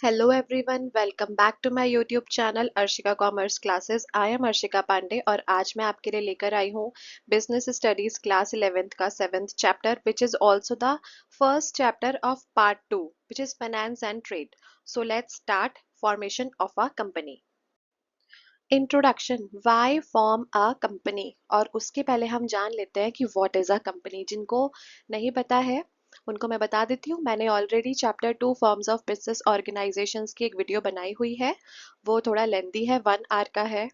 Hello everyone, welcome back to my YouTube channel Arshika commerce classes. I am Arshika Pandey और आज मैं आपके लिए लेकर आई हूँ बिजनेस स्टडीज क्लास 11th का 7th chapter which is also the first chapter of part 2 which is finance and trade. So let's start formation of a company. Introduction, why form a company, और उसके पहले हम जान लेते हैं कि what is a company. जिनको नहीं पता है उनको मैं बता देती हूँ। मैंने already chapter 2 forms of business organisations की एक वीडियो बनाई हुई है। वो थोड़ा लेंदी है, 1 आवर का है।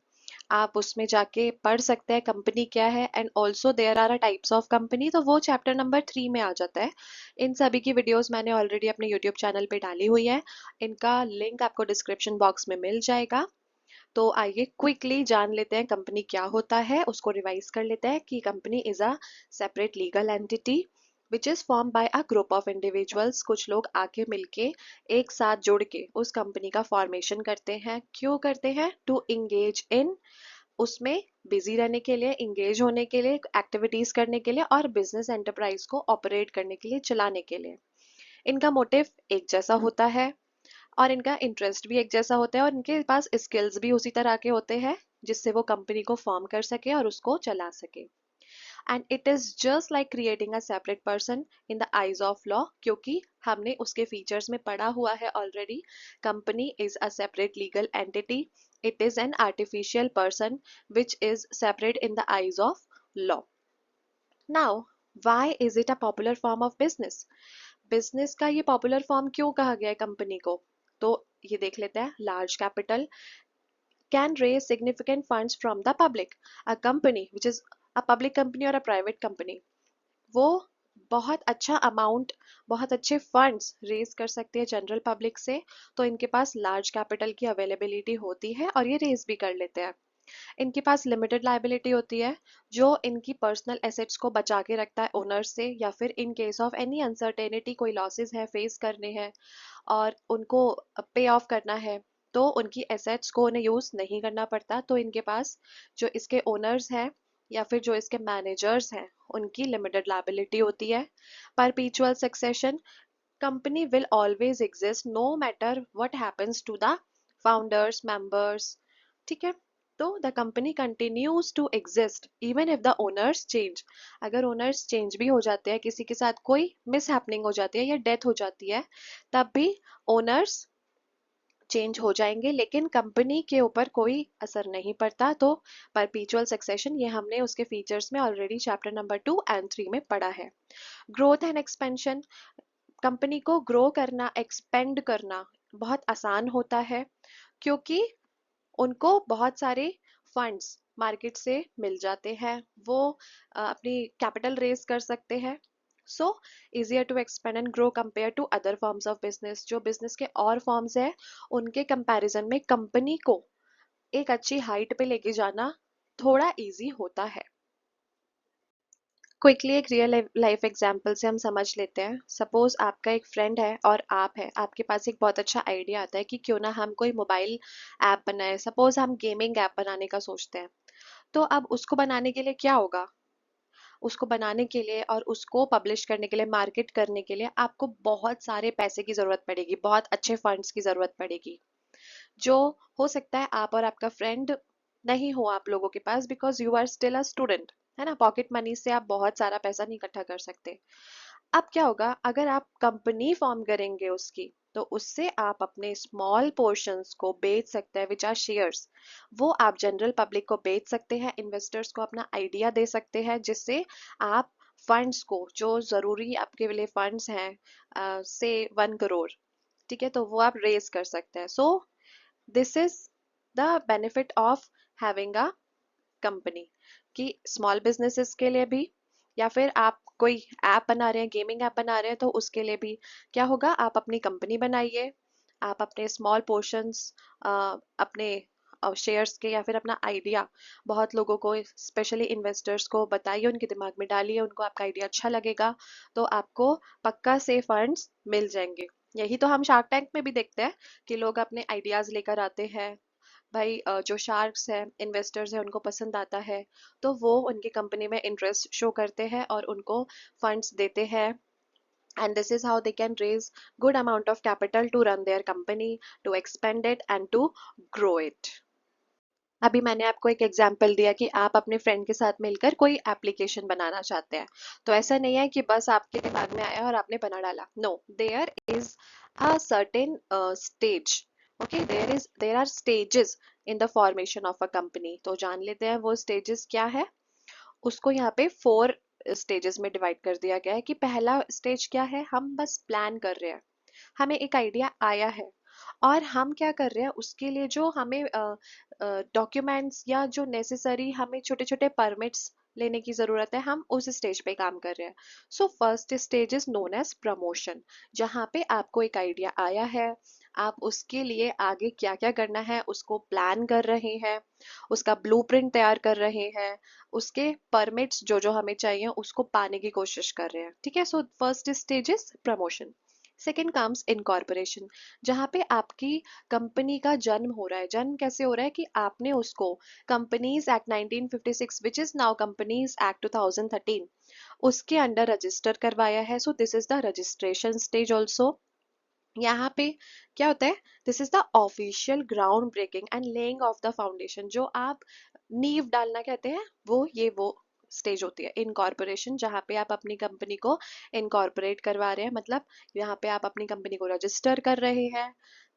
आप उसमें जाके पढ़ सकते हैं कंपनी क्या है and also there are a types of company, तो वो चैप्टर नंबर 3 में आ जाता है। इन सभी की वीडियोस मैंने ऑलरेडी अपने यूट्यूब चैनल पे डाली हुई है। इनका लिंक आपको डिस्क्रिप्शन बॉक्स में मिल जाएगा। तो आइए क्विकली जान लेते हैं कंपनी क्या होता है, उसको रिवाइज कर लेते हैं कि company is a separate legal entity which is form by a group of individuals. कुछ लोग आके मिलके एक साथ जुड़ के उस कंपनी का फॉर्मेशन करते हैं। क्यों करते हैं? टू इंगेज इन, उसमें बिजी रहने के लिए, इंगेज होने के लिए, एक्टिविटीज करने के लिए और बिजनेस एंटरप्राइज को ऑपरेट करने के लिए, चलाने के लिए। इनका मोटिव एक जैसा होता है और इनका इंटरेस्ट भी एक जैसा होता है और इनके पास स्किल्स भी उसी तरह के होते हैं जिससे वो कंपनी को फॉर्म कर सके और उसको चला सके। And it is just like creating a separate person in the eyes of law, क्योंकि हमने उसके फीचर्स में पढ़ा हुआ है already. Company is a separate legal entity, it is an artificial person which is separate in the eyes of law. Now, why is it a popular form of business? Business का ये popular form क्यों कहा गया है company को? तो ये देख लेते हैं। Large capital can raise significant funds from the public. A company which is a public company और अ प्राइवेट कंपनी, वो बहुत अच्छा अमाउंट, बहुत अच्छे फंड्स रेज कर सकते हैं जनरल पब्लिक से। तो इनके पास लार्ज कैपिटल की अवेलेबिलिटी होती है और ये रेज भी कर लेते हैं। इनके पास लिमिटेड लाइबिलिटी होती है जो इनकी पर्सनल एसेट्स को बचा के रखता है ओनर्स से, या फिर in case of any uncertainty, कोई लॉसेस है फेस करने हैं और उनको पे ऑफ करना है, तो उनकी एसेट्स को उन्हें यूज नहीं करना पड़ता। तो इनके पास जो इसके ओनर्स हैं या फिर जो इसके मैनेजर्स हैं उनकी लिमिटेड लाइबिलिटी होती है। Perpetual succession, company will always exist no matter what happens to the founders members. ठीक है, तो the company continues to exist even if the owners change. अगर ओनर्स चेंज भी हो जाते हैं, किसी के साथ कोई मिस हैपनिंग हो जाती है या डेथ हो जाती है, तब भी ओनर्स चेंज हो जाएंगे लेकिन कंपनी के ऊपर कोई असर नहीं पड़ता। तो परपीचुअल सक्सेशन, ये हमने उसके फीचर्स में ऑलरेडी चैप्टर नंबर 2 एंड 3 में पढ़ा है। ग्रोथ एंड एक्सपेंशन, कंपनी को ग्रो करना, एक्सपेंड करना बहुत आसान होता है क्योंकि उनको बहुत सारे फंड्स मार्केट से मिल जाते हैं। वो अपनी कैपिटल रेज कर सकते हैं। So easier to expand and grow compare to other forms of business. जो बिजनेस के और फॉर्म्स है उनके कंपैरिजन में कंपनी को एक अच्छी हाइट पे लेके जाना थोड़ा इजी होता है। क्विकली एक रियल लाइफ एग्जांपल से हम समझ लेते हैं। सपोज आपका एक फ्रेंड है और आप है, आपके पास एक बहुत अच्छा आइडिया आता है कि क्यों ना हम कोई मोबाइल ऐप बनाए। सपोज हम गेमिंग ऐप बनाने का सोचते हैं। तो अब उसको बनाने के लिए क्या होगा? उसको बनाने के लिए और उसको पब्लिश करने के लिए, मार्केट करने के लिए आपको बहुत सारे पैसे की जरूरत पड़ेगी, बहुत अच्छे फंड्स की जरूरत पड़ेगी, जो हो सकता है आप और आपका फ्रेंड नहीं हो आप लोगों के पास, because you are still a student, है ना। पॉकेट मनी से आप बहुत सारा पैसा नहीं इकट्ठा कर सकते। अब क्या होगा अगर आप कंपनी फॉर्म करेंगे उसकी, तो उससे आप अपने स्मॉल पोर्शंस को बेच सकते हैं विच आर शेयर्स। वो आप जनरल पब्लिक को बेच सकते हैं, इन्वेस्टर्स को अपना आइडिया दे सकते हैं, जिससे आप फंड्स को, जो जरूरी आपके लिए फंड्स हैं से 1 करोड़, ठीक है, तो वो आप रेज कर सकते हैं। सो this is the benefit of having a company, कि स्मॉल बिजनेसेस के लिए भी, या फिर आप कोई ऐप बना रहे हैं, गेमिंग ऐप बना रहे हैं, तो उसके लिए भी क्या होगा, आप अपनी कंपनी बनाइए, आप अपने स्मॉल पोर्शंस अपने शेयर्स के या फिर अपना आइडिया बहुत लोगों को, स्पेशली इन्वेस्टर्स को बताइए, उनके दिमाग में डालिए, उनको आपका आइडिया अच्छा लगेगा तो आपको पक्का से फंड्स मिल जाएंगे। यही तो हम शार्क टैंक में भी देखते हैं कि लोग अपने आइडियाज लेकर आते हैं। भाई जो शार्क्स हैं, इन्वेस्टर्स हैं, उनको पसंद आता है तो वो उनकी कंपनी में इंटरेस्ट शो करते हैं और उनको फंड्स देते हैं and this is how they can raise good amount of capital to run their company, to expand it and to grow it. अभी मैंने आपको एक एग्जाम्पल दिया कि आप अपने फ्रेंड के साथ मिलकर कोई एप्लीकेशन बनाना चाहते हैं, तो ऐसा नहीं है कि बस आपके दिमाग में आया और आपने बना डाला. No, there is a certain stage. Okay, there are stages in the formation of a company. तो जान लेते हैं वो स्टेजेस क्या है. उसको यहाँ पे 4 स्टेजेस में डिवाइड कर दिया गया है कि पहला स्टेज क्या है, हम बस प्लान कर रहे हैं, हमें एक आइडिया आया है और हम क्या कर रहे हैं उसके लिए जो हमें डॉक्यूमेंट्स या जो नेसेसरी हमें छोटे छोटे परमिट्स लेने की ज़रूरत है, हम उस स्टेज पे काम कर रहे हैं. So first stage is known as promotion, जहाँ पे आपको एक आइडिया आया है, आप उसके लिए आगे क्या क्या करना है उसको प्लान कर रहे हैं, उसका ब्लूप्रिंट तैयार कर रहे हैं, उसके परमिट्स जो जो हमें चाहिए उसको पाने की कोशिश कर रहे हैं. ठीक है, सो first stage is promotion. Second comes incorporation, जहाँ पे आपकी कंपनी का जन्म हो रहा है. जन्म कैसे हो रहा है कि आपने उसको companies act 1956 which is now companies act 2013 उसके अंडर रजिस्टर करवाया है. So this is the registration stage also. यहाँ पे क्या होता है, this is the official ground breaking and laying of the foundation. जो आप नींव डालना कहते हैं वो स्टेज होती है इनकॉर्पोरेशन, जहाँ पे आप अपनी कंपनी को इनकॉर्पोरेट करवा रहे हैं, मतलब यहाँ पे आप अपनी कंपनी को रजिस्टर कर रहे हैं.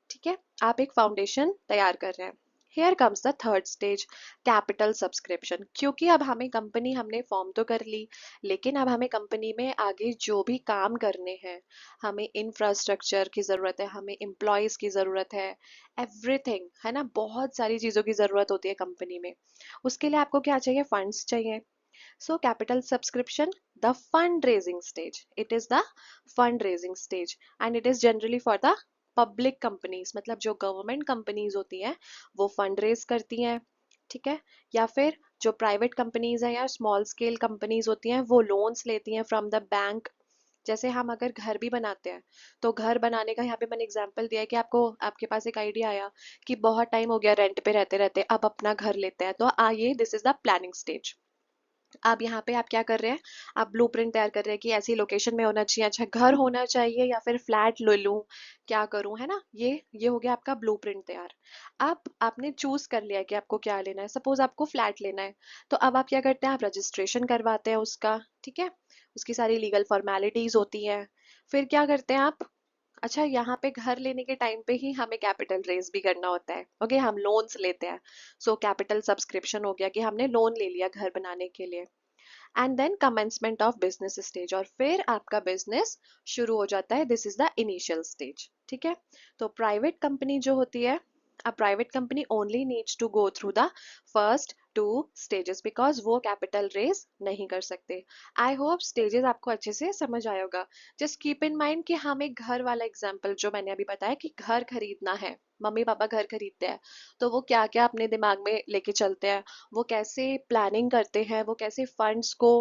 ठीक है, आप एक फाउंडेशन तैयार कर रहे हैं. Here comes the third stage, capital subscription. क्योंकि अब हमें कंपनी हमने फॉर्म तो कर ली, लेकिन अब हमें कंपनी में आगे जो भी काम करने हैं, हमें इंफ्रास्ट्रक्चर की ज़रूरत है, हमें एम्प्लॉयज़ की ज़रूरत है, एवरीथिंग है ना, बहुत सारी चीज़ों की ज़रूरत होती है कंपनी में. उसके लिए आपको क्या चाहिए, फंड्स चाहिए. So capital subscription, the fundraising stage. It is the fundraising stage and it is generally for the public companies. मतलब जो गवर्नमेंट कंपनीज होती हैं वो फंड रेज करती हैं. ठीक है, या फिर जो प्राइवेट कंपनीज हैं या स्मॉल स्केल कंपनीज होती हैं वो लोन्स लेती हैं फ्रॉम द बैंक. जैसे हम अगर घर भी बनाते हैं, तो घर बनाने का यहाँ पे मैंने एग्जांपल दिया है कि आपको आपके पास एक आइडिया आया कि बहुत टाइम हो गया रेंट पे रहते रहते, अब अपना घर लेते हैं, तो आइए this is the planning stage. अब यहाँ पे आप क्या कर रहे हैं, आप ब्लूप्रिंट तैयार कर रहे हैं कि ऐसी लोकेशन में होना चाहिए, अच्छा घर होना चाहिए या फिर फ्लैट ले लूँ, क्या करूँ, है ना. ये हो गया आपका ब्लूप्रिंट तैयार. अब आपने चूज कर लिया कि आपको क्या लेना है, सपोज आपको फ्लैट लेना है, तो अब आप क्या करते हैं, आप रजिस्ट्रेशन करवाते हैं उसका. ठीक है, उसकी सारी लीगल फॉर्मेलिटीज होती हैं. फिर क्या करते हैं आप, अच्छा यहाँ पे घर लेने के टाइम पे ही हमें कैपिटल रेज भी करना होता है. ओके, हम लोन्स लेते हैं. सो कैपिटल सब्सक्रिप्शन हो गया कि हमने लोन ले लिया घर बनाने के लिए. And then commencement of business stage, और फिर आपका बिजनेस शुरू हो जाता है. This is the initial stage. ठीक है, तो प्राइवेट कंपनी जो होती है, a private company only needs to go through the first two stages because वो कैपिटल रेज नहीं कर सकते. आई होप स्टेजेस आपको अच्छे से समझ आया होगा. जस्ट कीप इन माइंड कि हम एक घर वाला एग्जाम्पल जो मैंने अभी बताया कि घर खरीदना है, मम्मी पापा घर खरीदते हैं, तो वो क्या क्या अपने दिमाग में लेके चलते हैं, वो कैसे प्लानिंग करते हैं, वो कैसे फंड्स को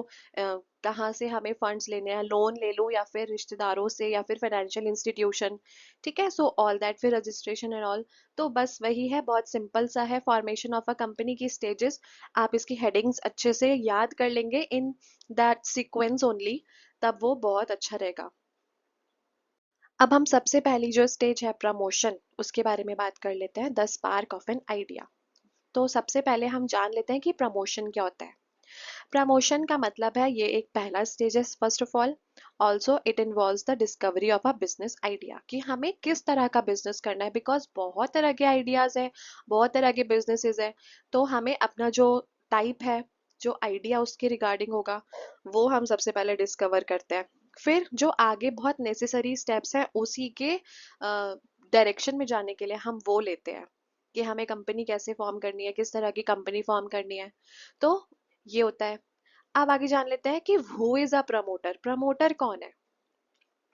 कहाँ से हमें फंड्स लेने हैं, लोन ले लूँ या फिर रिश्तेदारों से या फिर फाइनेंशियल इंस्टीट्यूशन. ठीक है, सो ऑल दैट, फिर रजिस्ट्रेशन एंड ऑल. तो बस वही है, बहुत सिंपल सा है फॉर्मेशन ऑफ अ कंपनी की स्टेजेस. आप इसकी हेडिंग्स अच्छे से याद कर लेंगे इन दैट सीक्वेंस ओनली, तब वो बहुत अच्छा रहेगा. अब हम सबसे पहली जो स्टेज है प्रमोशन, उसके बारे में बात कर लेते हैं, the spark of an idea. तो सबसे पहले हम जान लेते हैं कि प्रमोशन क्या होता है. प्रमोशन का मतलब है, ये एक पहला स्टेज है first of all. Also it involves the discovery of a business idea, कि हमें किस तरह का बिजनेस करना है, बिकॉज बहुत तरह के आइडियाज है, बहुत तरह के बिजनेसेस है. तो हमें अपना जो टाइप है, जो आइडिया उसके रिगार्डिंग होगा, वो हम सबसे पहले डिस्कवर करते हैं. फिर जो आगे बहुत नेसेसरी स्टेप्स हैं उसी के डायरेक्शन में जाने के लिए हम वो लेते हैं कि हमें कंपनी कैसे फॉर्म करनी है, किस तरह की कंपनी फॉर्म करनी है. तो ये होता है. अब आगे जान लेते हैं कि who is a promoter. Promoter कौन है.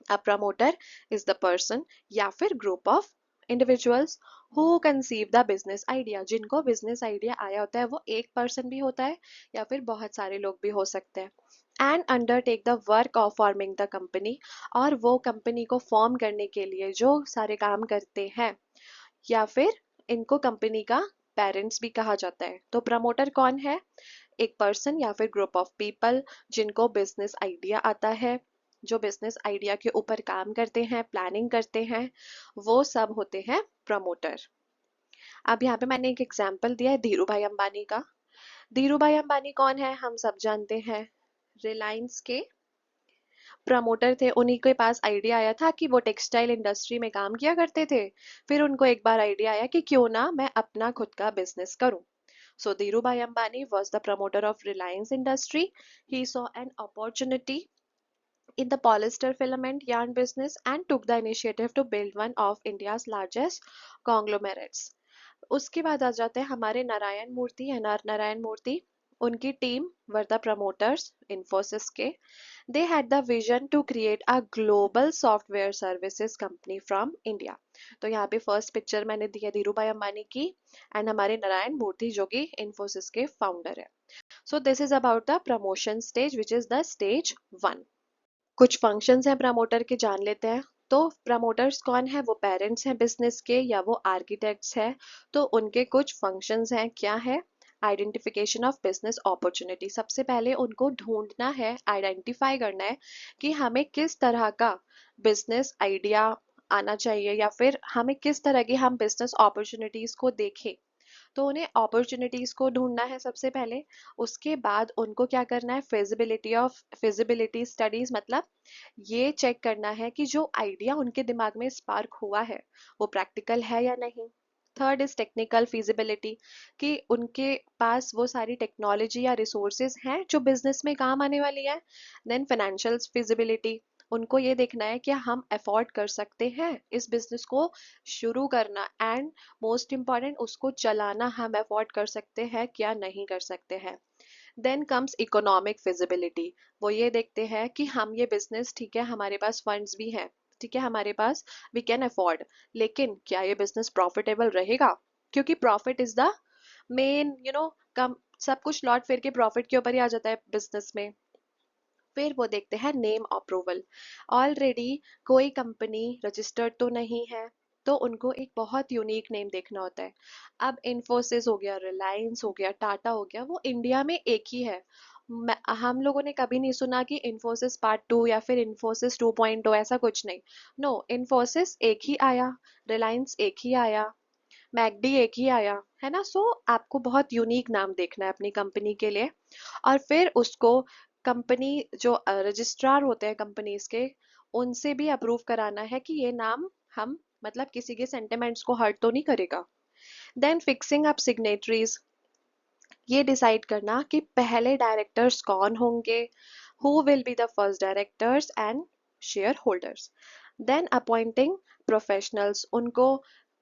A promoter is the person या फिर group of individuals who conceive the business idea. जिनको बिजनेस आइडिया आया होता है, वो एक पर्सन भी होता है या फिर बहुत सारे लोग भी हो सकते हैं. And undertake the work of forming the company, और वो कंपनी को फॉर्म करने के लिए जो सारे काम करते हैं, या फिर इनको कंपनी का पेरेंट्स भी कहा जाता है. तो प्रमोटर कौन है, एक पर्सन या फिर ग्रुप ऑफ पीपल जिनको बिजनेस आइडिया आता है, जो बिजनेस आइडिया के ऊपर काम करते हैं, प्लानिंग करते हैं, वो सब होते हैं प्रमोटर। अब यहाँ पे मैंने एक एग्जाम्पल दिया है धीरू भाई अंबानी का। धीरू भाई अंबानी कौन है, हम सब जानते हैं, रिलायंस के प्रमोटर थे। उन्हीं के पास आइडिया आया था कि वो टेक्सटाइल इंडस्ट्री में काम किया करते थे। फिर उनको एक बार आइडिया आया कि क्यों ना मैं अपना खुद का बिजनेस करूं। So Dhirubhai Ambani was the promoter of Reliance Industry. He saw an opportunity in the polyester filament yarn business and took the initiative to build one of India's largest conglomerates. उसके बाद आ जाते हैं हमारे Narayana Murthy, NR Narayana Murthy. उनकी team were the promoters Infosys के। They had the vision to create a global software services company from India. तो यहाँ पे फर्स्ट पिक्चर मैंने दी है धीरू भाई अंबानी की एंड हमारे नारायण मूर्ति जो कि इन्फोसिस के फाउंडर है। So this is about the promotion stage which is the stage 1। कुछ फंक्शंस हैं प्रमोटर के, जान लेते हैं। तो प्रमोटर्स कौन है, वो पेरेंट्स हैं बिजनेस के या वो आर्किटेक्ट्स हैं। तो उनके कुछ फंक्शंस हैं, क्या है, आइडेंटिफिकेशन ऑफ बिजनेस अपॉर्चुनिटी। सबसे पहले उनको ढूंढना है, आइडेंटिफाई करना है कि हमें किस तरह का बिजनेस आइडिया आना चाहिए या फिर हमें किस तरह की हम बिजनेस अपॉर्चुनिटीज को देखें। तो उन्हें अपॉर्चुनिटीज को ढूंढना है सबसे पहले। उसके बाद उनको क्या करना है, फिजिबिलिटी स्टडीज, मतलब ये चेक करना है कि जो आइडिया उनके दिमाग में स्पार्क हुआ है वो प्रैक्टिकल है या नहीं। थर्ड इज टेक्निकल फिजिबिलिटी, कि उनके पास वो सारी टेक्नोलॉजी या रिसोर्सेज हैं जो बिजनेस में काम आने वाली है। देन फाइनेंशियल फिजिबिलिटी, उनको ये देखना है कि हम अफोर्ड कर सकते हैं इस बिजनेस को शुरू करना, एंड मोस्ट इम्पॉर्टेंट उसको चलाना हम अफोर्ड कर सकते हैं क्या नहीं कर सकते हैं। देन कम्स इकोनॉमिक फिजिबिलिटी, वो ये देखते हैं कि हम ये बिजनेस, ठीक है हमारे पास फंड्स भी हैं, ठीक है हमारे पास, वी कैन अफोर्ड, लेकिन क्या ये बिजनेस प्रॉफिटेबल रहेगा, क्योंकि प्रॉफिट इज द मेन कम, सब कुछ लौट फिर के प्रॉफिट के ऊपर ही आ जाता है बिजनेस में। फिर वो देखते हैं नेम अप्रूवल, ऑलरेडी कोई कंपनी रजिस्टर्ड तो नहीं है, तो उनको एक बहुत यूनिक नेम देखना होता है। अब इन्फोसिस हो गया, रिलायंस हो गया, टाटा हो गया, वो इंडिया में एक ही है। हम लोगों ने कभी नहीं सुना कि इन्फोसिस पार्ट 2 या फिर इन्फोसिस 2.0, ऐसा कुछ नहीं। नो, इन्फोसिस एक ही आया, रिलायंस एक ही आया, मैकडी एक ही आया, है ना। सो आपको बहुत यूनिक नाम देखना है अपनी कंपनी के लिए। और फिर उसको कंपनी जो रजिस्ट्रार होते हैं कंपनीज के, उनसे भी अप्रूव कराना है कि ये नाम हम, मतलब किसी के सेंटिमेंट्स को हर्ट तो नहीं करेगा। देन फिक्सिंग अप सिग्नेटरीज, ये डिसाइड करना कि पहले डायरेक्टर्स कौन होंगे, who will be the first directors and shareholders. Then appointing professionals, उनको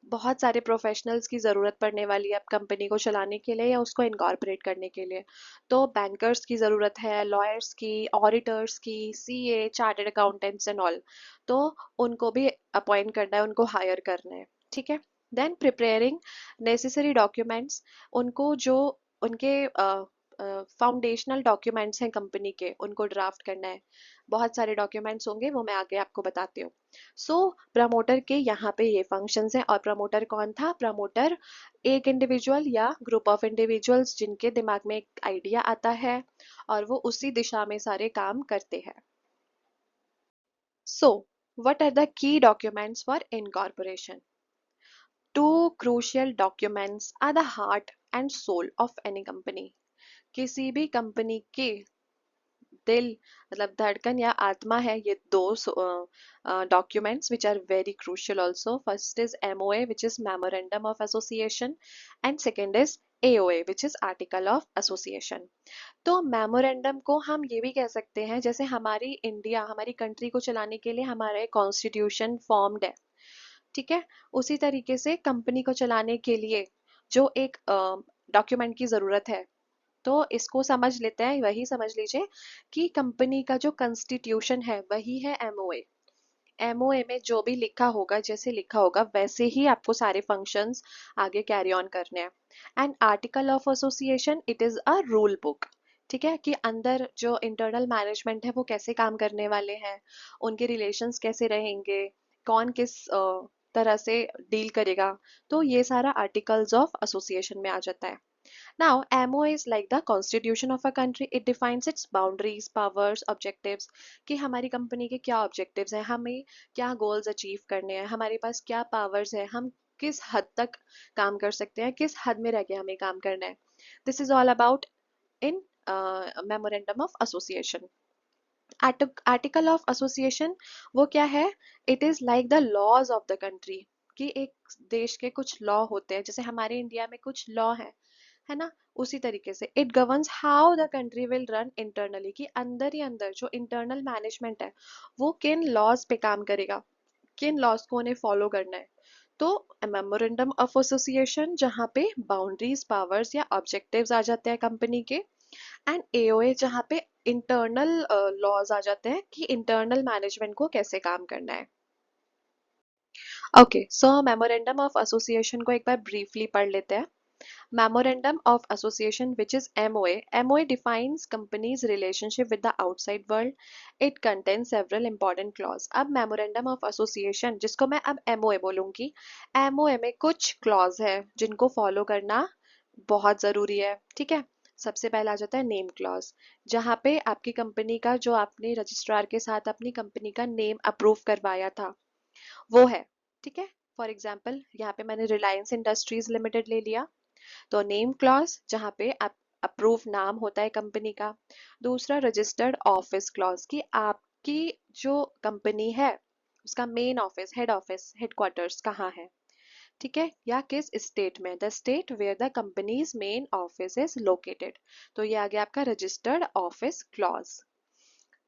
बहुत सारे प्रोफेशनल्स की ज़रूरत पड़ने वाली है अब कंपनी को चलाने के लिए या उसको इनकॉर्पोरेट करने के लिए। तो बैंकर्स की ज़रूरत है, लॉयर्स की, ऑडिटर्स की, CA, chartered accountants and all. तो उनको भी अपॉइंट करना है, उनको हायर करना है, ठीक है। देन प्रिपेयरिंग नेसेसरी डॉक्यूमेंट्स, उनको जो उनके फाउंडेशनल डॉक्यूमेंट्स हैं कंपनी के, उनको ड्राफ्ट करना है। बहुत सारे डॉक्यूमेंट्स होंगे, वो मैं आगे आपको बताती हूँ। सो प्रमोटर के यहाँ पे ये फंक्शंस हैं। और प्रमोटर कौन था, प्रमोटर एक इंडिविजुअल या ग्रुप ऑफ इंडिविजुअल्स जिनके दिमाग में एक आइडिया आता है और वो उसी दिशा में सारे काम करते हैं। So what are the key documents for incorporation? Two crucial documents are the heart and soul of any company. किसी भी कंपनी के दिल, मतलब धड़कन या आत्मा है ये दो documents which are very crucial also. First is MOA, which is Memorandum of Association, and second is AOA, which is Article of Association. तो मेमोरेंडम को हम ये भी कह सकते हैं, जैसे हमारी इंडिया, हमारी कंट्री को चलाने के लिए हमारा कॉन्स्टिट्यूशन फॉर्म्ड है, ठीक है। उसी तरीके से कंपनी को चलाने के लिए जो एक डॉक्यूमेंट की ज़रूरत है, तो इसको समझ लेते हैं, वही समझ लीजिए कि कंपनी का जो कॉन्स्टिट्यूशन है वही है एमओए। एमओए में जो भी लिखा होगा, जैसे लिखा होगा वैसे ही आपको सारे फंक्शंस आगे कैरी ऑन करने हैं। And article of association, it is a rule book, ठीक है, कि अंदर जो इंटरनल मैनेजमेंट है वो कैसे काम करने वाले हैं, उनके रिलेशंस कैसे रहेंगे, कौन किस तरह से डील करेगा, तो ये सारा आर्टिकल्स ऑफ एसोसिएशन में आ जाता है। Now, MOA is like the constitution of a country. It defines its boundaries, powers, objectives कि हमारी कंपनी के क्या objectives हैं, हमें क्या goals achieve करने हैं, हमारे पास क्या powers है, हम किस हद तक काम कर सकते हैं, किस हद में रह के हमें काम करना है. This is all about in memorandum of association. Article of association वो क्या है? It is like the laws of the country कि एक देश के कुछ लॉ होते हैं, जैसे हमारे इंडिया में कुछ लॉ है ना, उसी तरीके से it governs how the country will run internally कि अंदर ही अंदर जो इंटरनल मैनेजमेंट है वो किन लॉज पे काम करेगा, किन लॉज को उन्हें फॉलो करना है. तो मेमोरेंडम ऑफ एसोसिएशन जहाँ पे बाउंड्रीज, पावर्स या ऑब्जेक्टिव्स आ जाते हैं कंपनी के, एंड एओए जहाँ पे इंटरनल लॉज आ जाते हैं कि इंटरनल मैनेजमेंट को कैसे काम करना है. Okay, so memorandum of association को एक बार ब्रीफली पढ़ लेते हैं. Memorandum of Association, which is MOA. MOA defines company's relationship with the outside world. It contains several important clause. अब Memorandum of Association, जिसको मैं अब MOA बोलूंगी, MOA में कुछ clause है जिनको follow करना बहुत ज़रूरी है. ठीक है, सबसे पहला आ जाता है नेम क्लॉज, जहाँ पे आपकी कंपनी का जो आपने रजिस्ट्रार के साथ अपनी कंपनी का नेम अप्रूव करवाया था वो है. ठीक है, फॉर एग्जाम्पल यहाँ पे मैंने रिलायंस इंडस्ट्रीज लिमिटेड ले लिया, तो नेम क्लॉज जहाँ पे आप अप्रूव नाम होता है कंपनी का. दूसरा रजिस्टर्ड ऑफिस क्लॉज कि आपकी जो कंपनी है उसका main office, head office, headquarters कहाँ है. ठीक है, या किस स्टेट में, the state where the company's main office is located. तो ये आ गया आपका registered office clause.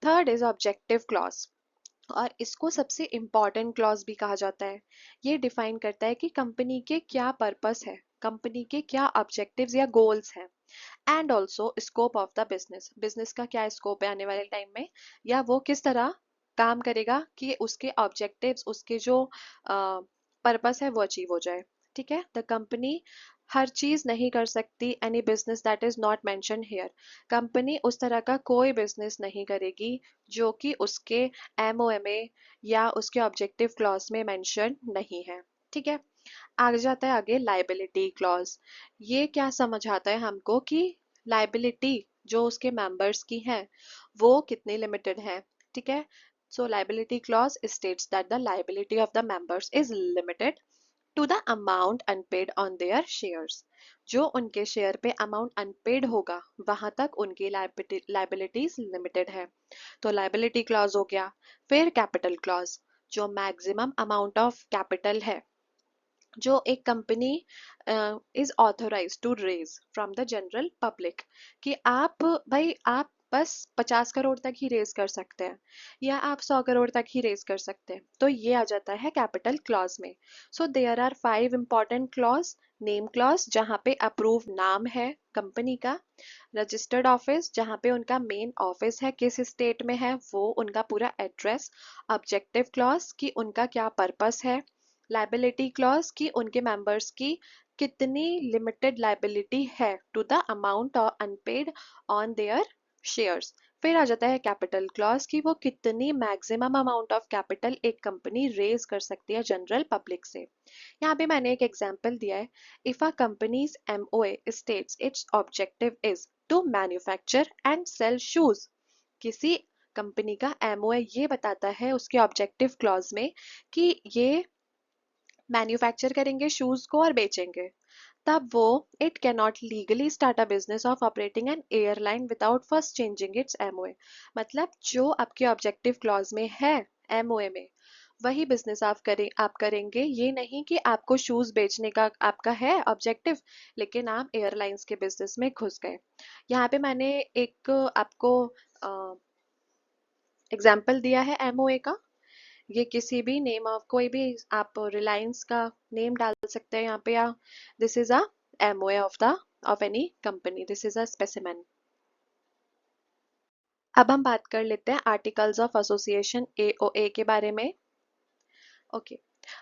Third is objective clause, और इसको सबसे इम्पॉर्टेंट क्लॉज भी कहा जाता है. ये डिफाइन करता है कि कंपनी के क्या पर्पस है, कंपनी के क्या ऑब्जेक्टिव्स या गोल्स हैं, and also scope of the business, business का क्या स्कोप है आने वाले टाइम में, या वो किस तरह काम करेगा कि उसके ऑब्जेक्टिव्स, उसके जो पर्पस है वो अचीव हो जाए. ठीक है, द कंपनी हर चीज नहीं कर सकती, any business that is not mention here, company उस तरह का कोई बिजनेस नहीं करेगी जो कि उसके एमओएमए या उसके ऑब्जेक्टिव क्लॉज में मेंशन नहीं है. ठीक है, आगे जाता है आगे लाइबिलिटी क्लॉज. ये क्या समझाता है हमको कि लाइबिलिटी जो उसके मेंबर्स की है वो कितनी लिमिटेड है. ठीक है, so liability clause states that the liability of the members is limited to the amount unpaid on their shares. जो उनके शेयर पे अमाउंट अनपेड होगा वहां तक उनकी लाइबिलिटीज लिमिटेड है. तो लाइबिलिटी क्लॉज हो गया. फिर कैपिटल क्लॉज, जो मैक्सिमम अमाउंट ऑफ कैपिटल है जो एक company is authorise to raise from the general public, कि आप भाई आप बस 50 करोड़ तक ही रेज कर सकते हैं या आप 100 करोड़ तक ही रेज कर सकते हैं, तो ये आ जाता है कैपिटल क्लॉज में. So there are 5 important clause. Name clause जहाँ पे अप्रूव नाम है कंपनी का, रजिस्टर्ड ऑफिस जहाँ पे उनका मेन ऑफिस है, किस स्टेट में है वो उनका पूरा एड्रेस, ऑब्जेक्टिव क्लॉज कि उनका क्या पर्पस है, लाइबिलिटी क्लॉज कि उनके मेंबर्स की कितनी लिमिटेड लाइबिलिटी है to the amount unpaid on their shares. फिर आ जाता है कैपिटल क्लॉज कि वो कितनी मैक्सिमम अमाउंट ऑफ कैपिटल एक कंपनी रेज कर सकती है जनरल पब्लिक से. यहाँ पे मैंने एक एग्जांपल दिया है. If a company's MOA states its objective is to manufacture and sell shoes, किसी कंपनी का एमओए ये बताता है उसके ऑब्जेक्टिव क्लॉज में कि ये मैन्युफैक्चर करेंगे शूज को और बेचेंगे, तब वो it can not legally start a business of operating N airline without first changing it's MOA. मतलब जो आपके ऑब्जेक्टिव क्लॉज में है एमओए में वही बिजनेस आप करेंगे. ये नहीं कि आपको शूज बेचने का आपका है ऑब्जेक्टिव लेकिन आप एयरलाइंस के बिजनेस में घुस गए. यहाँ पे मैंने एक आपको एग्जाम्पल दिया है एमओए का. ये किसी भी नेम ऑफ कोई भी आप रिलायंस का नेम डाल सकते हैं यहाँ पे, या this is a MOA of any company, this is a specimen. अब हम बात कर लेते हैं आर्टिकल्स ऑफ एसोसिएशन एओए के बारे में. ओके,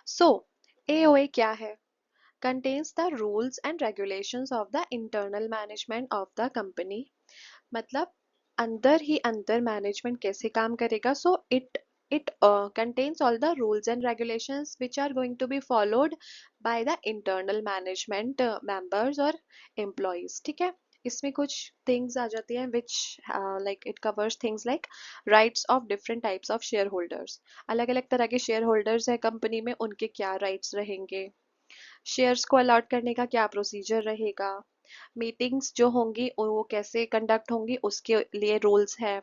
सो एओए क्या है? contains the rules and regulations of the internal management of the company. मतलब अंदर ही अंदर मैनेजमेंट कैसे काम करेगा. So it It contains all the rules and regulations which are going to be followed by the internal management members or employees. ठीक है, इसमें कुछ things आ जाती हैं which like it covers things like rights of different types of shareholders. अलग अलग तरह के shareholders है कंपनी में, उनके क्या rights रहेंगे, शेयर्स को अलॉट करने का क्या प्रोसीजर रहेगा, मीटिंग्स जो होंगी वो कैसे कंडक्ट होंगी उसके लिए रूल्स है।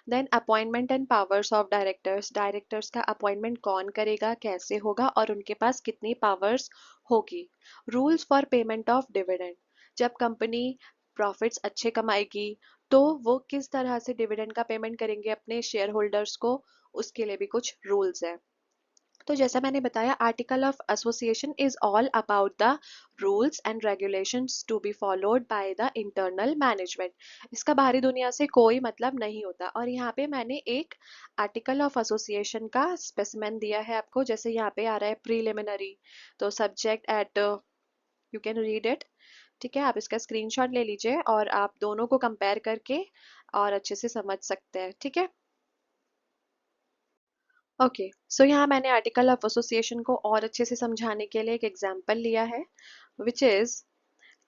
Then appointment and powers of directors, directors का अपॉइंटमेंट कौन करेगा, कैसे होगा और उनके पास कितनी पावर्स होगी। Rules for payment of dividend, जब कंपनी प्रॉफिट्स अच्छे कमाएगी तो वो किस तरह से डिविडेंड का पेमेंट करेंगे अपने शेयर होल्डर्स को, उसके लिए भी कुछ रूल्स है। तो जैसा मैंने बताया, article of association is all about the rules and regulations to be followed by the internal management. इसका बाहरी दुनिया से कोई मतलब नहीं होता। और यहाँ पे मैंने एक आर्टिकल ऑफ एसोसिएशन का स्पेसिमेन दिया है आपको, जैसे यहाँ पे आ रहा है प्रीलिमिनरी, तो subject at, you can read it. ठीक है, आप इसका स्क्रीनशॉट ले लीजिए और आप दोनों को कंपेयर करके और अच्छे से समझ सकते हैं। ठीक है, ओके। सो यहाँ मैंने आर्टिकल ऑफ एसोसिएशन को और अच्छे से समझाने के लिए एक एग्जाम्पल लिया है, विच इज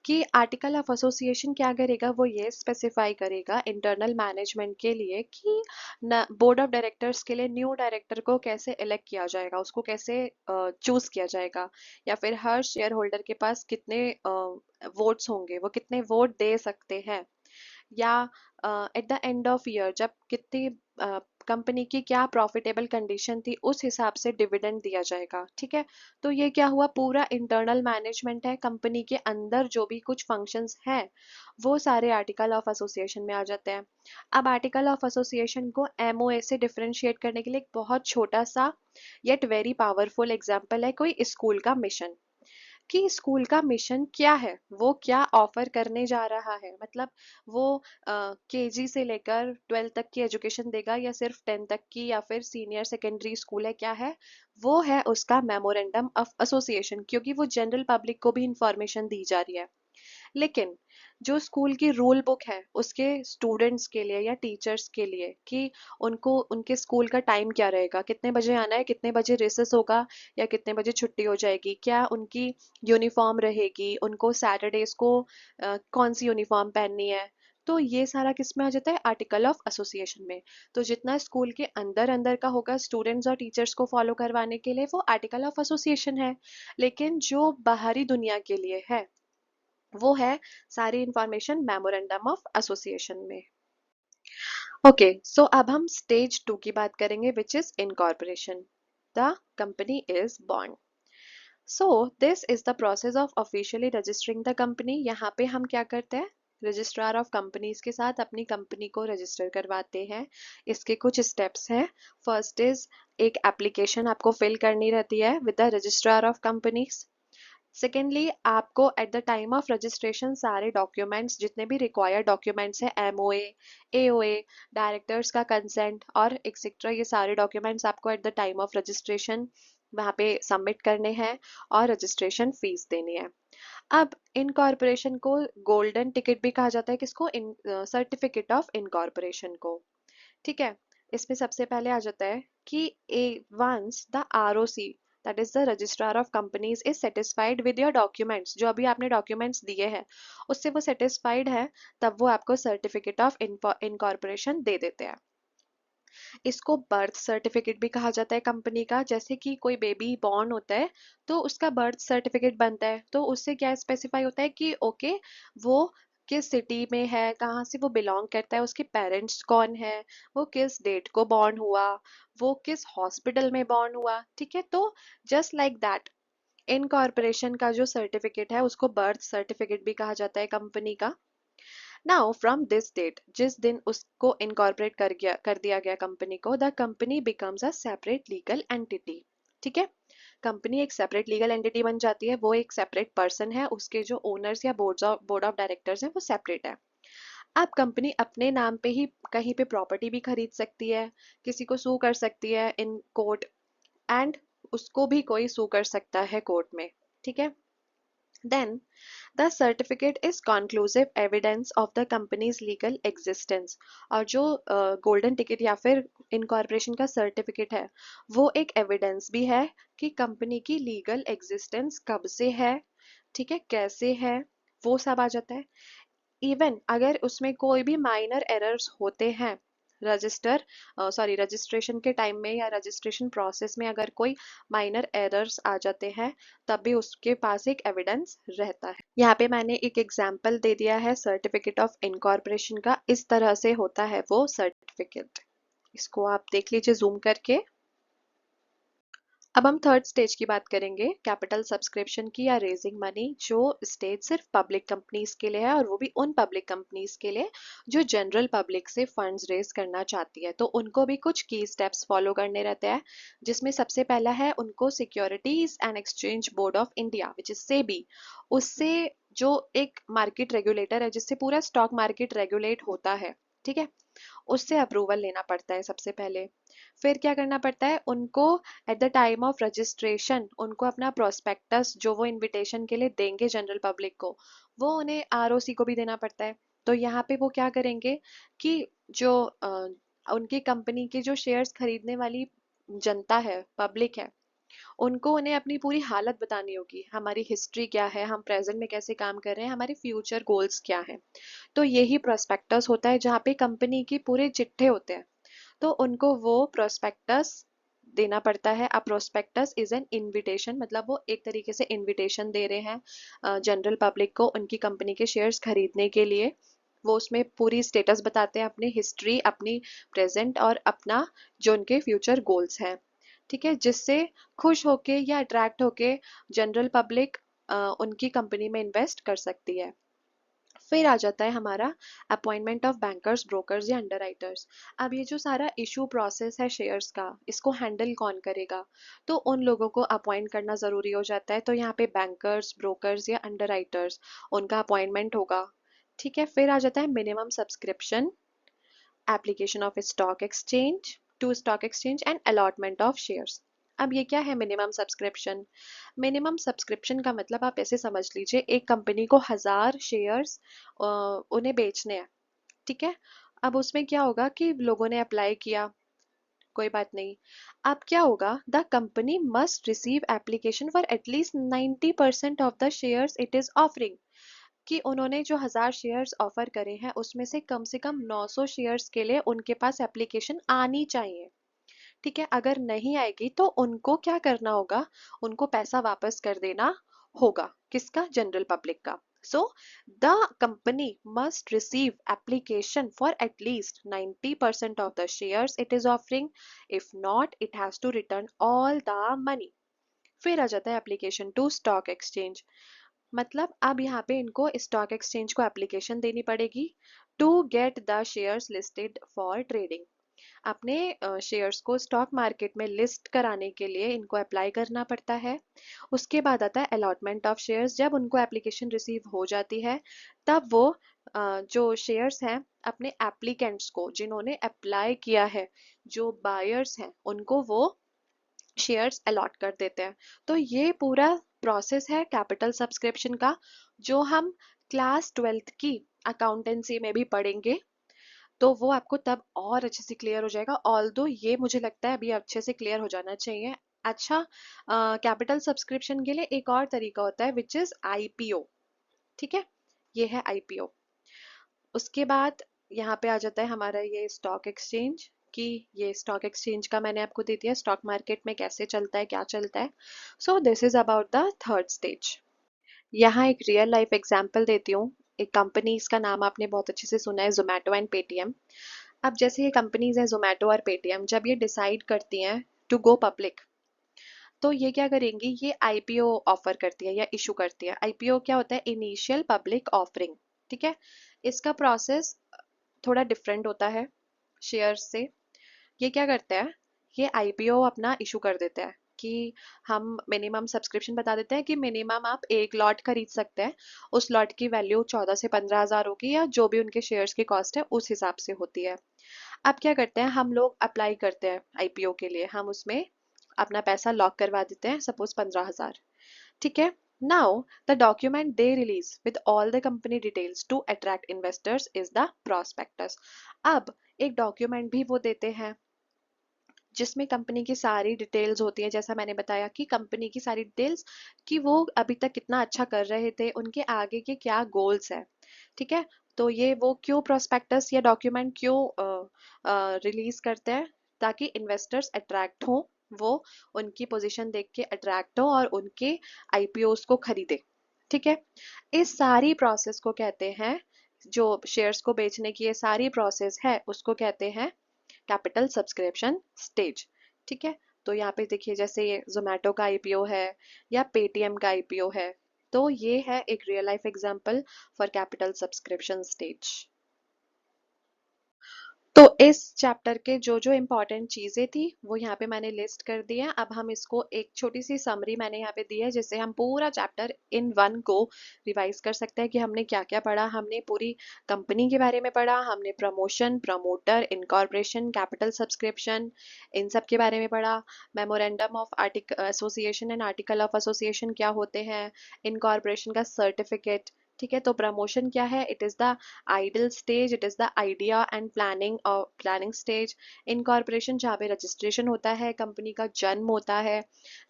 कि आर्टिकल ऑफ एसोसिएशन क्या करेगा, वो ये स्पेसिफाई करेगा इंटरनल मैनेजमेंट के लिए कि बोर्ड ऑफ डायरेक्टर्स के लिए न्यू डायरेक्टर को कैसे इलेक्ट किया जाएगा, उसको कैसे चूज किया जाएगा, या फिर हर शेयर होल्डर के पास कितने वोट्स होंगे, वो कितने वोट दे सकते हैं, या at the end of year जब कितनी कंपनी की क्या प्रॉफिटेबल कंडीशन थी उस हिसाब से डिविडेंड दिया जाएगा। ठीक है, तो ये क्या हुआ, पूरा इंटरनल मैनेजमेंट है, कंपनी के अंदर जो भी कुछ फंक्शंस हैं वो सारे आर्टिकल ऑफ एसोसिएशन में आ जाते हैं। अब आर्टिकल ऑफ एसोसिएशन को एमओए से डिफरेंशिएट करने के लिए एक बहुत छोटा सा येट वेरी पावरफुल एग्जाम्पल है कोई स्कूल का मिशन, कि स्कूल का मिशन क्या है, वो क्या ऑफर करने जा रहा है। मतलब वो केजी से लेकर 12th तक की एजुकेशन देगा या सिर्फ 10th तक की, या फिर सीनियर सेकेंडरी स्कूल है, क्या है वो, है उसका मेमोरेंडम ऑफ एसोसिएशन, क्योंकि वो जनरल पब्लिक को भी इंफॉर्मेशन दी जा रही है। लेकिन जो स्कूल की रूल बुक है उसके स्टूडेंट्स के लिए या टीचर्स के लिए, कि उनको उनके स्कूल का टाइम क्या रहेगा, कितने बजे आना है, कितने बजे रिसेस होगा या कितने बजे छुट्टी हो जाएगी, क्या उनकी यूनिफॉर्म रहेगी, उनको सैटरडेज को कौन सी यूनिफॉर्म पहननी है, तो ये सारा किस में आ जाता है, आर्टिकल ऑफ एसोसिएशन में। तो जितना स्कूल के अंदर अंदर का होगा स्टूडेंट्स और टीचर्स को फॉलो करवाने के लिए, वो आर्टिकल ऑफ एसोसिएशन है। लेकिन जो बाहरी दुनिया के लिए है वो है सारी इंफॉर्मेशन मेमोरेंडम ऑफ एसोसिएशन में। ओके, सो अब हम स्टेज 2 की बात करेंगे, which is incorporation. The company is born. So this is the process of officially registering the company. यहाँ पे हम क्या करते हैं, रजिस्ट्रार ऑफ कंपनीज के साथ अपनी कंपनी को रजिस्टर करवाते हैं। इसके कुछ स्टेप्स हैं। फर्स्ट इज, एक एप्लीकेशन आपको फिल करनी रहती है with the registrar of companies. Secondly, आपको at the time of registration सारे डॉक्यूमेंट्स, जितने भी रिक्वायर्ड डॉक्यूमेंट्स हैं, एमओए, एओए, डायरेक्टर्स का कंसेंट और एक्सेट्रा, ये सारे डॉक्यूमेंट्स आपको at the time of registration वहाँ पे सबमिट करने हैं और रजिस्ट्रेशन फीस देनी है। अब इनकॉर्पोरेशन को गोल्डन टिकट भी कहा जाता है, किसको, इन सर्टिफिकेट ऑफ इनकॉर्पोरेशन को। ठीक है, इसमें सबसे पहले आ जाता है कि a once the ROC, that is the registrar of companies, is satisfied with your documents, जो अभी आपने डॉक्यूमेंट्स दिए हैं उससे वो सेटिस्फाइड है, तब वो आपको सर्टिफिकेट ऑफ इनकॉर्पोरेशन दे देते हैं। इसको बर्थ सर्टिफिकेट भी कहा जाता है कंपनी का। जैसे कि कोई बेबी बॉर्न होता है तो उसका बर्थ सर्टिफिकेट बनता है, तो उससे क्या स्पेसिफाई होता है कि ओके वो किस सिटी में है, कहाँ से वो बिलोंग करता है, उसके पेरेंट्स कौन है, वो किस डेट को बॉर्न हुआ, वो किस हॉस्पिटल में बॉर्न हुआ। ठीक है, तो जस्ट लाइक दैट इनकॉर्पोरेशन का जो सर्टिफिकेट है उसको बर्थ सर्टिफिकेट भी कहा जाता है कंपनी का। नाउ फ्रॉम दिस डेट, जिस दिन उसको इनकॉर्पोरेट कर दिया गया कंपनी को, the company becomes a separate legal entity. ठीक है, कंपनी एक सेपरेट लीगल एंटिटी बन जाती है, वो एक सेपरेट पर्सन है, उसके जो ओनर्स या बोर्ड ऑफ डायरेक्टर्स हैं वो सेपरेट है। अब कंपनी अपने नाम पे ही कहीं पे प्रॉपर्टी भी खरीद सकती है, किसी को सू कर सकती है इन कोर्ट, एंड उसको भी कोई सू कर सकता है कोर्ट में। ठीक है, Then the certificate is conclusive evidence of the company's legal existence. और जो गोल्डन टिकट या फिर इनकॉर्पोरेशन का सर्टिफिकेट है वो एक एविडेंस भी है कि कंपनी की लीगल एग्जिस्टेंस कब से है, ठीक है, कैसे है, वो सब आ जाता है। इवन अगर उसमें कोई भी माइनर एरर्स होते हैं रजिस्ट्रेशन के टाइम में या रजिस्ट्रेशन प्रोसेस में अगर कोई माइनर एरर्स आ जाते हैं तब भी उसके पास एक एविडेंस रहता है। यहाँ पे मैंने एक एग्जांपल दे दिया है सर्टिफिकेट ऑफ इनकॉर्पोरेशन का, इस तरह से होता है वो सर्टिफिकेट। इसको आप देख लीजिए जूम करके। अब हम थर्ड स्टेज की बात करेंगे, कैपिटल सब्सक्रिप्शन की या रेजिंग मनी, जो स्टेज सिर्फ पब्लिक कंपनीज के लिए है और वो भी उन पब्लिक कंपनीज के लिए जो जनरल पब्लिक से फंड्स रेज करना चाहती है। तो उनको भी कुछ की स्टेप्स फॉलो करने रहते हैं, जिसमें सबसे पहला है उनको securities and exchange board of India which is SEBI, उससे जो एक मार्केट रेगुलेटर है जिससे पूरा स्टॉक मार्केट रेगुलेट होता है, ठीक है, उससे अप्रूवल लेना पड़ता है सबसे पहले। फिर क्या करना पड़ता है उनको, eight the time of registration उनको अपना प्रोस्पेक्टस जो वो इनविटेशन के लिए देंगे जनरल पब्लिक को, वो उन्हें आरओसी को भी देना पड़ता है। तो यहाँ पे वो क्या करेंगे कि जो उनकी कंपनी के जो शेयर्स खरीदने वाली जनता है, पब्लिक है, उनको उन्हें अपनी पूरी हालत बतानी होगी, हमारी हिस्ट्री क्या है, हम प्रेजेंट में कैसे काम कर रहे हैं, हमारे फ्यूचर गोल्स क्या हैं। तो यही प्रोस्पेक्टस होता है जहाँ पे कंपनी की पूरे चिट्ठे होते हैं, तो उनको वो प्रोस्पेक्टस देना पड़ता है। अ प्रोस्पेक्टस इज एन इनविटेशन, मतलब वो एक तरीके से इनविटेशन दे रहे हैं जनरल पब्लिक को उनकी कंपनी के शेयर्स खरीदने के लिए। वो उसमें पूरी स्टेटस बताते हैं, अपनी हिस्ट्री, अपनी प्रेजेंट और अपना जो उनके फ्यूचर गोल्स हैं, ठीक है, जिससे खुश होके या अट्रैक्ट होके जनरल पब्लिक उनकी कंपनी में इन्वेस्ट कर सकती है। फिर आ जाता है हमारा अपॉइंटमेंट ऑफ बैंकर्स, ब्रोकर्स या अंडरराइटर्स। अब ये जो सारा इशू प्रोसेस है शेयर्स का, इसको हैंडल कौन करेगा, तो उन लोगों को अपॉइंट करना ज़रूरी हो जाता है। तो यहाँ पे बैंकर्स, ब्रोकर्स या अंडरराइटर्स, उनका अपॉइंटमेंट होगा, ठीक है। फिर आ जाता है minimum subscription, application of stock exchange to stock exchange and allotment of shares. अब ये क्या है मिनिमम सब्सक्रिप्शन? मिनिमम सब्सक्रिप्शन का मतलब आप ऐसे समझ लीजिए, एक कंपनी को 1000 शेयर्स उन्हें बेचने हैं, ठीक है। अब उसमें क्या होगा कि लोगों ने अप्लाई किया, कोई बात नहीं। अब क्या होगा, the company must receive application for at least 90% of the shares it is offering, कि उन्होंने जो 1000 शेयर्स ऑफर करे हैं उसमें से कम 900 शेयर्स के लिए उनके पास एप्लीकेशन आनी चाहिए, ठीक है। अगर नहीं आएगी तो उनको क्या करना होगा, उनको पैसा वापस कर देना होगा, किसका, जनरल पब्लिक का। So the company must receive application for at least 90% of the shares it is offering, if not it has to return all the money. फिर आ जाता है एप्लीकेशन टू स्टॉक एक्सचेंज, मतलब अब यहाँ पे इनको स्टॉक एक्सचेंज को एप्लीकेशन देनी पड़ेगी to get the shares listed for trading. अपने शेयर्स को स्टॉक मार्केट में लिस्ट कराने के लिए इनको अप्लाई करना पड़ता है। उसके बाद आता है अलॉटमेंट ऑफ शेयर्स, जब उनको एप्लीकेशन रिसीव हो जाती है तब वो जो शेयर्स हैं अपने एप्लीकेंट्स को, जिन्होंने अप्लाई किया है, जो बायर्स हैं, उनको वो शेयर्स अलॉट कर देते हैं। तो ये पूरा प्रोसेस है कैपिटल सब्सक्रिप्शन का, जो हम क्लास 12th की अकाउंटेंसी में भी पढ़ेंगे। तो वो आपको तब और अच्छे से क्लियर हो जाएगा, ऑल्दो ये मुझे लगता है अभी अच्छे से क्लियर हो जाना चाहिए। अच्छा, कैपिटल सब्सक्रिप्शन के लिए एक और तरीका होता है विच इज आईपीओ, ठीक है, ये है आईपीओ। उसके बाद यहाँ पे आ जाता है हमारा ये स्टॉक एक्सचेंज, कि ये स्टॉक एक्सचेंज का मैंने आपको दे दिया, स्टॉक मार्केट में कैसे चलता है, क्या चलता है। So this is about the third stage. यहाँ एक रियल लाइफ एग्जांपल देती हूँ। एक कंपनी, इसका नाम आपने बहुत अच्छे से सुना है, जोमेटो एंड पेटीएम। अब जैसे ये कंपनीज हैं जोमेटो और पेटीएम, जब ये डिसाइड करती हैं टू गो पब्लिक, तो ये क्या करेंगी, ये आईपीओ ऑफर करती है या इशू करती है। आईपीओ क्या होता है, इनिशियल पब्लिक ऑफरिंग, ठीक है। इसका प्रोसेस थोड़ा डिफरेंट होता है शेयर से। ये क्या करता है, ये आईपीओ अपना इशू कर देता है कि हम मिनिमम सब्सक्रिप्शन बता देते हैं कि मिनिमम आप एक लॉट खरीद सकते हैं, उस लॉट की वैल्यू 14 से 15 हज़ार होगी, या जो भी उनके शेयर्स की कॉस्ट है उस हिसाब से होती है। अब क्या करते हैं, हम लोग अप्लाई करते हैं आईपीओ के लिए, हम उसमें अपना पैसा लॉक करवा देते हैं, सपोज 15 हज़ार, ठीक है। Now, the document they release with all the company details to attract investors is the prospectus. अब एक डॉक्यूमेंट भी वो देते हैं जिसमें कंपनी की सारी डिटेल्स होती है, जैसा मैंने बताया कि कंपनी की सारी डिटेल्स कि वो अभी तक कितना अच्छा कर रहे थे, उनके आगे के क्या गोल्स है। ठीक है, तो ये वो क्यों प्रोस्पेक्टस या डॉक्यूमेंट क्यों रिलीज करते हैं, ताकि इन्वेस्टर्स अट्रैक्ट हो, वो उनकी पोजीशन देख के अट्रैक्ट हो और उनके आईपीओस को खरीदे। ठीक है, इस सारी प्रोसेस को कहते हैं, जो शेयर्स को बेचने की ये सारी प्रोसेस है उसको कहते हैं कैपिटल सब्सक्रिप्शन स्टेज। ठीक है, तो यहाँ पे देखिए जैसे ये जोमेटो का आईपीओ है या पेटीएम का आईपीओ है, तो ये है एक real life example for capital subscription stage. तो इस चैप्टर के जो जो इम्पोर्टेंट चीज़ें थी वो यहाँ पे मैंने लिस्ट कर दी है। अब हम इसको एक छोटी सी समरी मैंने यहाँ पे दी है, जिससे हम पूरा चैप्टर इन वन को रिवाइज कर सकते हैं कि हमने क्या क्या पढ़ा। हमने पूरी कंपनी के बारे में पढ़ा, हमने promotion, promoter, incorporation, capital subscription, इन सब के बारे में पढ़ा। Memorandum of article association and article of association क्या होते हैं, इनकॉर्पोरेशन का सर्टिफिकेट। ठीक है, तो प्रमोशन क्या है, it is the idle stage, it is the idea and planning और प्लानिंग स्टेज। इनकॉर्पोरेशन जहाँ पे रजिस्ट्रेशन होता है, कंपनी का जन्म होता है।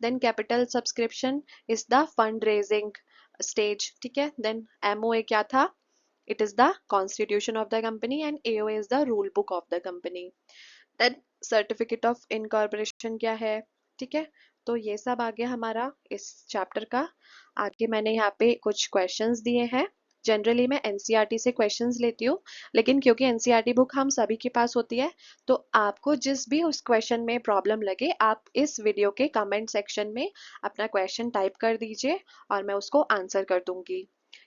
Then capital subscription is the fund raising stage. ठीक है, देन एमओए क्या था, it is the constitution of the company, and AOA is the rule book of the company. Then certificate of incorporation क्या है। ठीक है, तो ये सब आ गया हमारा इस चैप्टर का। आगे मैंने यहाँ पे कुछ क्वेश्चंस दिए हैं। जनरली मैं एनसीईआरटी से क्वेश्चंस लेती हूँ, लेकिन क्योंकि एनसीईआरटी बुक हम सभी के पास होती है, तो आपको जिस भी उस क्वेश्चन में प्रॉब्लम लगे, आप इस वीडियो के कमेंट सेक्शन में अपना क्वेश्चन टाइप कर दीजिए और मैं उसको आंसर कर दूंगी।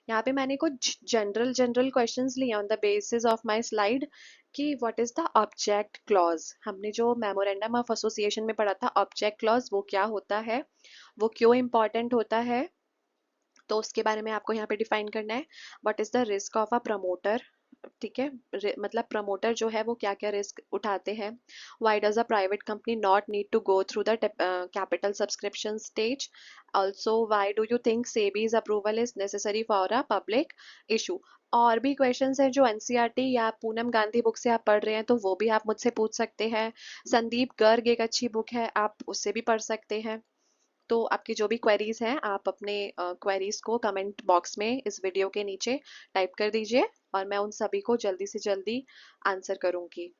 यहाँ पे मैंने कुछ जनरल जनरल क्वेश्चंस लिए on the basis of my slide कि what is the object clause. हमने जो मेमोरेंडम ऑफ एसोसिएशन में पढ़ा था ऑब्जेक्ट क्लॉज, वो क्या होता है, वो क्यों इम्पोर्टेंट होता है, तो उसके बारे में आपको यहाँ पे डिफाइन करना है। What is the risk of a promoter. ठीक है, मतलब प्रमोटर जो है वो क्या क्या रिस्क उठाते हैं। Why does a private company not need to go through the capital subscription stage. Also why do you think SEBI's approval is necessary for a public issue. और भी क्वेश्चंस हैं जो एनसीईआरटी या पूनम गांधी बुक से आप पढ़ रहे हैं, तो वो भी आप मुझसे पूछ सकते हैं। संदीप गर्ग एक अच्छी बुक है, आप उससे भी पढ़ सकते हैं। तो आपकी जो भी क्वेरीज हैं, आप अपने क्वेरीज को कमेंट बॉक्स में इस वीडियो के नीचे टाइप कर दीजिए और मैं उन सभी को जल्दी से जल्दी आंसर करूंगी।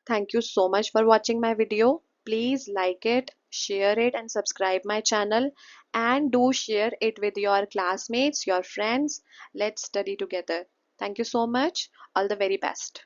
Thank you so much for watching my video. Please like it, share it, and subscribe my channel. And do share it with your classmates, your friends. Let's study together. Thank you so much. All the very best.